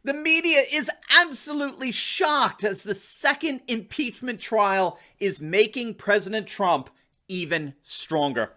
The media is absolutely shocked as the second impeachment trial is making President Trump even stronger.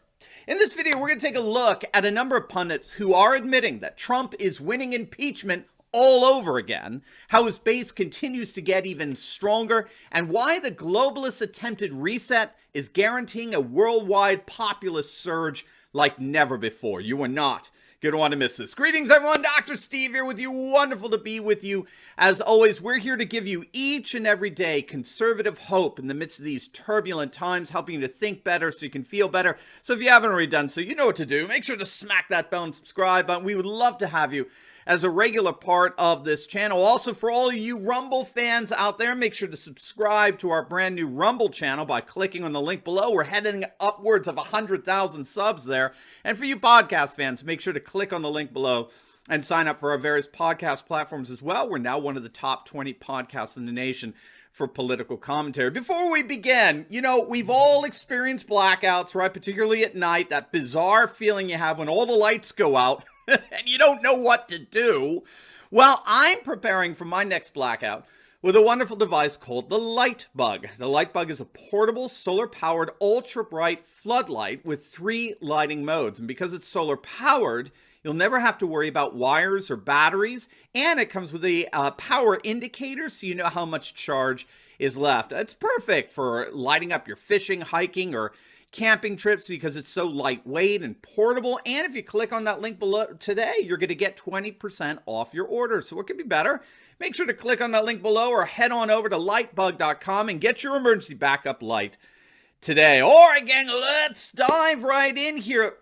In this video, we're going to take a look at a number of pundits who are admitting that Trump is winning impeachment all over again, how his base continues to get even stronger, and why the globalist attempted reset is guaranteeing a worldwide populist surge like never before. You are not going to want to miss this. Greetings, everyone. Dr. Steve here with you. Wonderful to be with you. As always, we're here to give you each and every day conservative hope in the midst of these turbulent times, helping you to think better so you can feel better. So if you haven't already done so, you know what to do. Make sure to smack that bell and subscribe button. We would love to have you as a regular part of this channel. Also, for all of you Rumble fans out there, make sure to subscribe to our brand new Rumble channel by clicking on the link below. We're heading upwards of 100,000 subs there. And for you podcast fans, make sure to click on the link below and sign up for our various podcast platforms as well. We're now one of the top 20 podcasts in the nation for political commentary. Before we begin, you know, we've all experienced blackouts, right? Particularly at night, that bizarre feeling you have when all the lights go out and you don't know what to do. Well, I'm preparing for my next blackout with a wonderful device called the Light Bug. The Light Bug is a portable, solar-powered, ultra-bright floodlight with 3 lighting modes. And because it's solar-powered, you'll never have to worry about wires or batteries. And it comes with a power indicator so you know how much charge is left. It's perfect for lighting up your fishing, hiking, or camping trips because it's so lightweight and portable. And if you click on that link below today, you're going to get 20% off your order. So what can be better? Make sure to click on that link below or head on over to lightbug.com and get your emergency backup light today. All right, gang, let's dive right in here.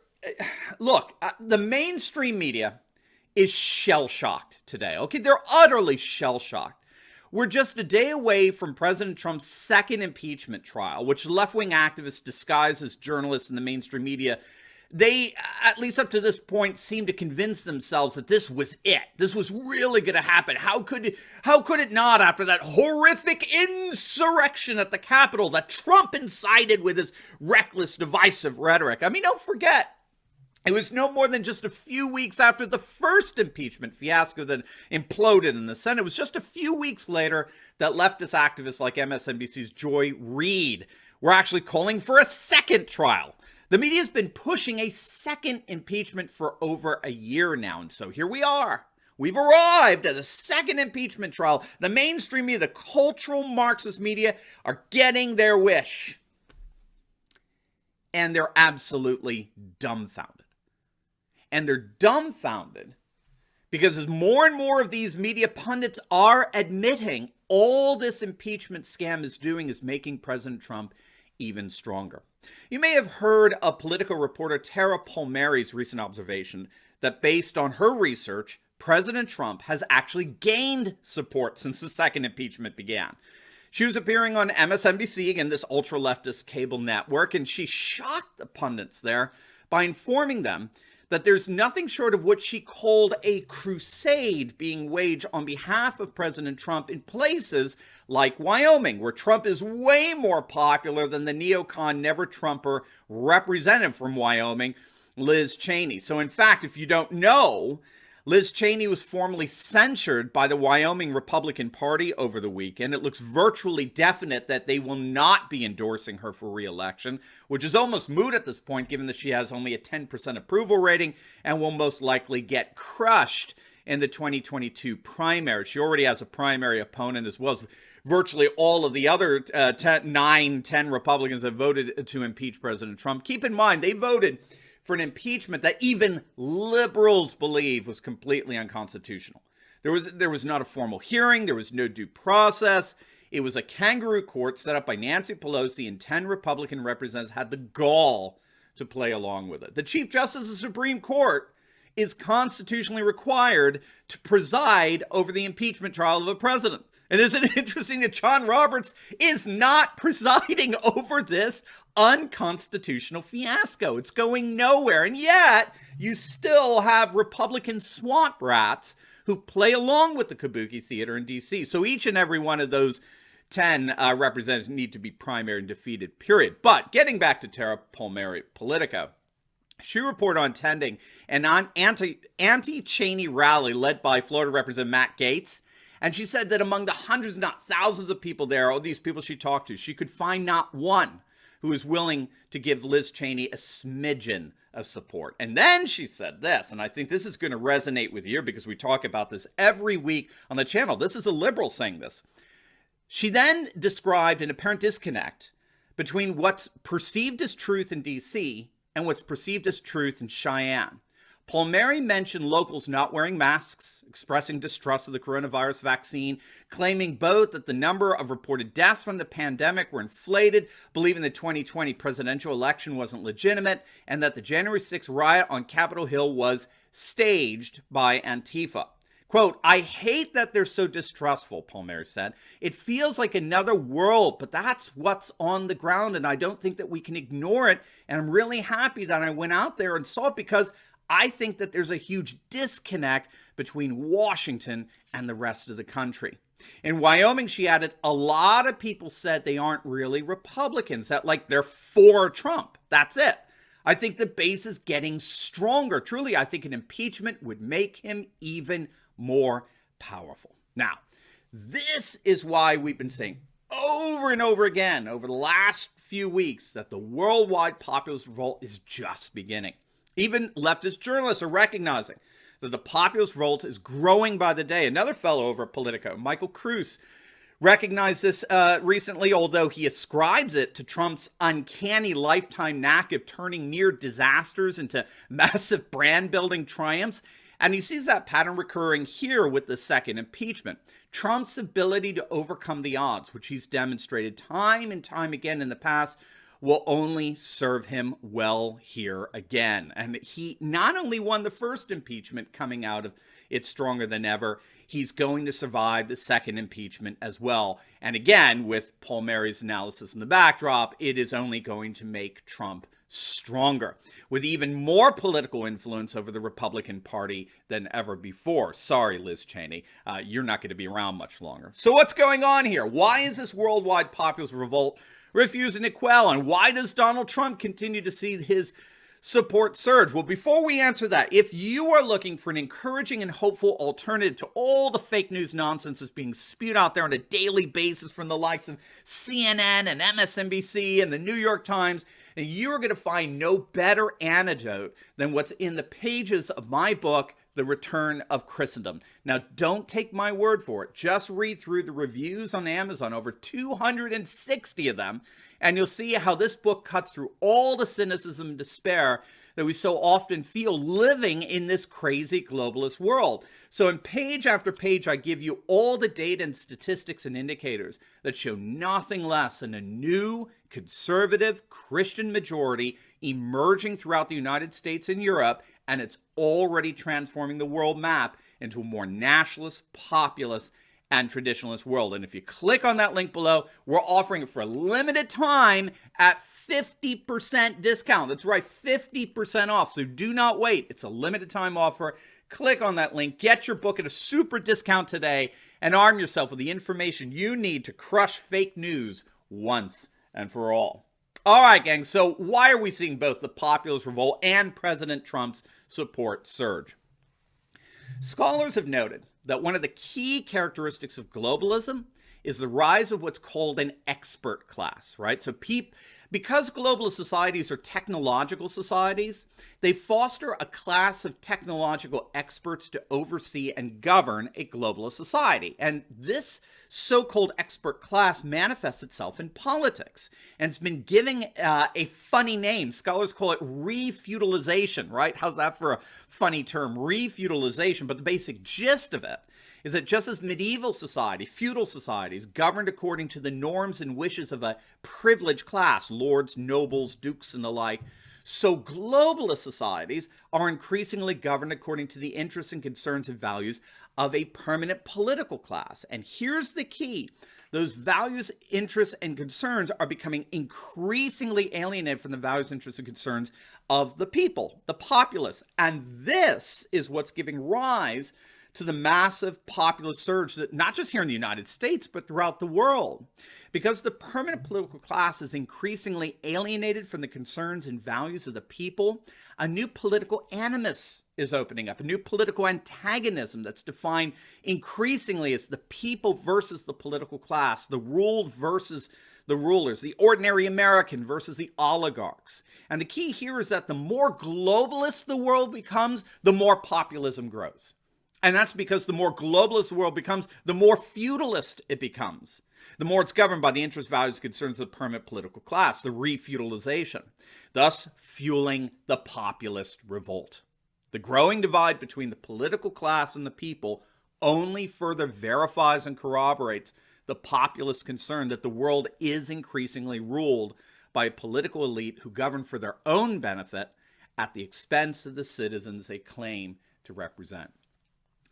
Look, the mainstream media is shell-shocked today. Okay, they're utterly shell-shocked. We're just a day away from President Trump's second impeachment trial, which left-wing activists disguised as journalists in the mainstream media, they, at least up to this point, seem to convince themselves that this was it. This was really going to happen. How could it not after that horrific insurrection at the Capitol that Trump incited with his reckless, divisive rhetoric? I mean, don't forget, it was no more than just a few weeks after the first impeachment fiasco that imploded in the Senate. It was just a few weeks later that leftist activists like MSNBC's Joy Reid were actually calling for a second trial. The media has been pushing a second impeachment for over a year now, and so here we are. We've arrived at a second impeachment trial. The mainstream media, the cultural Marxist media, are getting their wish. And they're absolutely dumbfounded. And they're dumbfounded because as more and more of these media pundits are admitting all this impeachment scam is doing is making President Trump even stronger. You may have heard of political reporter Tara Palmieri's recent observation that based on her research, President Trump has actually gained support since the second impeachment began. She was appearing on MSNBC, again, this ultra-leftist cable network, and she shocked the pundits there by informing them that there's nothing short of what she called a crusade being waged on behalf of President Trump in places like Wyoming, where Trump is way more popular than the neocon never-Trumper representative from Wyoming, Liz Cheney. So in fact, if you don't know, Liz Cheney was formally censured by the Wyoming Republican Party over the weekend. It looks virtually definite that they will not be endorsing her for re-election, which is almost moot at this point, given that she has only a 10% approval rating and will most likely get crushed in the 2022 primary. She already has a primary opponent, as well as virtually all of the other 10 Republicans that voted to impeach President Trump. Keep in mind, they voted for an impeachment that even liberals believe was completely unconstitutional. There was not a formal hearing. There was no due process. It was a kangaroo court set up by Nancy Pelosi, and 10 Republican representatives had the gall to play along with it. The Chief Justice of the Supreme Court is constitutionally required to preside over the impeachment trial of a president. And isn't it interesting that John Roberts is not presiding over this unconstitutional fiasco? It's going nowhere. And yet, you still have Republican swamp rats who play along with the Kabuki Theater in D.C. So each and every one of those 10 representatives need to be primary and defeated, period. But getting back to Tara Palmieri, Politico, She reported on attending an anti-Cheney rally led by Florida Representative Matt Gaetz. And she said that among the hundreds, not thousands of people there, all these people she talked to, she could find not one who was willing to give Liz Cheney a smidgen of support. And then she said this, and I think this is going to resonate with you because we talk about this every week on the channel. This is a liberal saying this. She then described an apparent disconnect between what's perceived as truth in D.C. and what's perceived as truth in Cheyenne. Palmieri mentioned locals not wearing masks, expressing distrust of the coronavirus vaccine, claiming both that the number of reported deaths from the pandemic were inflated, believing the 2020 presidential election wasn't legitimate, and that the January 6th riot on Capitol Hill was staged by Antifa. Quote, I hate that they're so distrustful, Palmieri said. It feels like another world, but that's what's on the ground, and I don't think that we can ignore it. And I'm really happy that I went out there and saw it because I think that there's a huge disconnect between Washington and the rest of the country. In Wyoming, she added, a lot of people said they aren't really Republicans, that like they're for Trump. That's it. I think the base is getting stronger. Truly, I think an impeachment would make him even more powerful. Now, this is why we've been saying over and over again over the last few weeks that the worldwide populist revolt is just beginning. Even leftist journalists are recognizing that the populist revolt is growing by the day. Another fellow over at Politico, Michael Kruse, recognized this recently, although he ascribes it to Trump's uncanny lifetime knack of turning near disasters into massive brand-building triumphs. And he sees that pattern recurring here with the second impeachment. Trump's ability to overcome the odds, which he's demonstrated time and time again in the past, will only serve him well here again. And he not only won the first impeachment coming out of it stronger than ever, he's going to survive the second impeachment as well. And again, with Palmieri's analysis in the backdrop, it is only going to make Trump stronger, with even more political influence over the Republican Party than ever before. Sorry, Liz Cheney, you're not going to be around much longer. So what's going on here? Why is this worldwide populist revolt refusing to quell? And why does Donald Trump continue to see his support surge? Well, before we answer that, if you are looking for an encouraging and hopeful alternative to all the fake news nonsense that's being spewed out there on a daily basis from the likes of CNN and MSNBC and the New York Times, then you're going to find no better antidote than what's in the pages of my book, The Return of Christendom. Now, don't take my word for it. Just read through the reviews on Amazon, over 260 of them, and you'll see how this book cuts through all the cynicism and despair that we so often feel living in this crazy globalist world. So in page after page, I give you all the data and statistics and indicators that show nothing less than a new conservative Christian majority emerging throughout the United States and Europe, and it's already transforming the world map into a more nationalist, populist, and traditionalist world. And if you click on that link below, we're offering it for a limited time at 50% discount. That's right, 50% off. So do not wait. It's a limited time offer. Click on that link, get your book at a super discount today, and arm yourself with the information you need to crush fake news once and for all. All right, gang, so why are we seeing both the populist revolt and President Trump's support surge? Scholars have noted that one of the key characteristics of globalism is the rise of what's called an expert class, right? So because globalist societies are technological societies, they foster a class of technological experts to oversee and govern a globalist society. And this so-called expert class manifests itself in politics, and it's been giving a funny name. Scholars call it refeudalization, right? How's that for a funny term? Refeudalization. But the basic gist of it is that just as medieval society, feudal societies, governed according to the norms and wishes of a privileged class, lords, nobles, dukes, and the like, so globalist societies are increasingly governed according to the interests and concerns and values of a permanent political class. And here's the key. Those values, interests, and concerns are becoming increasingly alienated from the values, interests, and concerns of the people, the populace. And this is what's giving rise to the massive populist surge that not just here in the United States, but throughout the world. Because the permanent political class is increasingly alienated from the concerns and values of the people, a new political animus is opening up, a new political antagonism that's defined increasingly as the people versus the political class, the ruled versus the rulers, the ordinary American versus the oligarchs. And the key here is that the more globalist the world becomes, the more populism grows. And that's because the more globalist the world becomes, the more feudalist it becomes. The more it's governed by the interests, values, and concerns of the permanent political class, the refeudalization, thus fueling the populist revolt. The growing divide between the political class and the people only further verifies and corroborates the populist concern that the world is increasingly ruled by a political elite who govern for their own benefit at the expense of the citizens they claim to represent.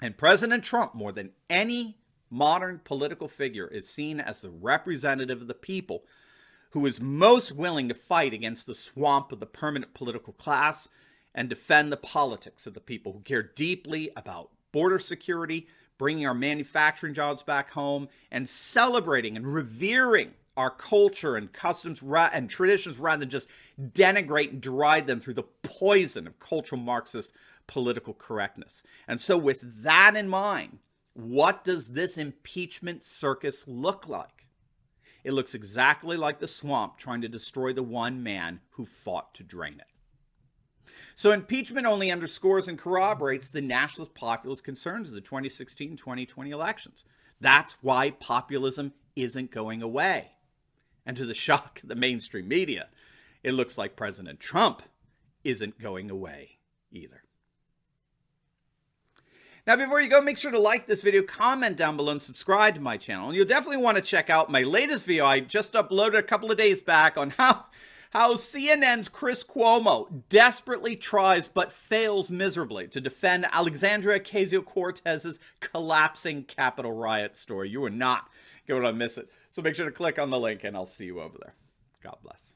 And President Trump, more than any modern political figure, is seen as the representative of the people who is most willing to fight against the swamp of the permanent political class and defend the politics of the people who care deeply about border security, bringing our manufacturing jobs back home, and celebrating and revering our culture and customs and traditions rather than just denigrate and deride them through the poison of cultural Marxist political correctness. And so with that in mind, what does this impeachment circus look like? It looks exactly like the swamp trying to destroy the one man who fought to drain it. So impeachment only underscores and corroborates the nationalist populist concerns of the 2016-2020 elections. That's why populism isn't going away. And to the shock of the mainstream media, it looks like President Trump isn't going away either. Now, before you go, make sure to like this video, comment down below, and subscribe to my channel. And you'll definitely want to check out my latest video I just uploaded a couple of days back on how CNN's Chris Cuomo desperately tries but fails miserably to defend Alexandria Ocasio-Cortez's collapsing Capitol riot story. You are not going to miss it. So make sure to click on the link, and I'll see you over there. God bless.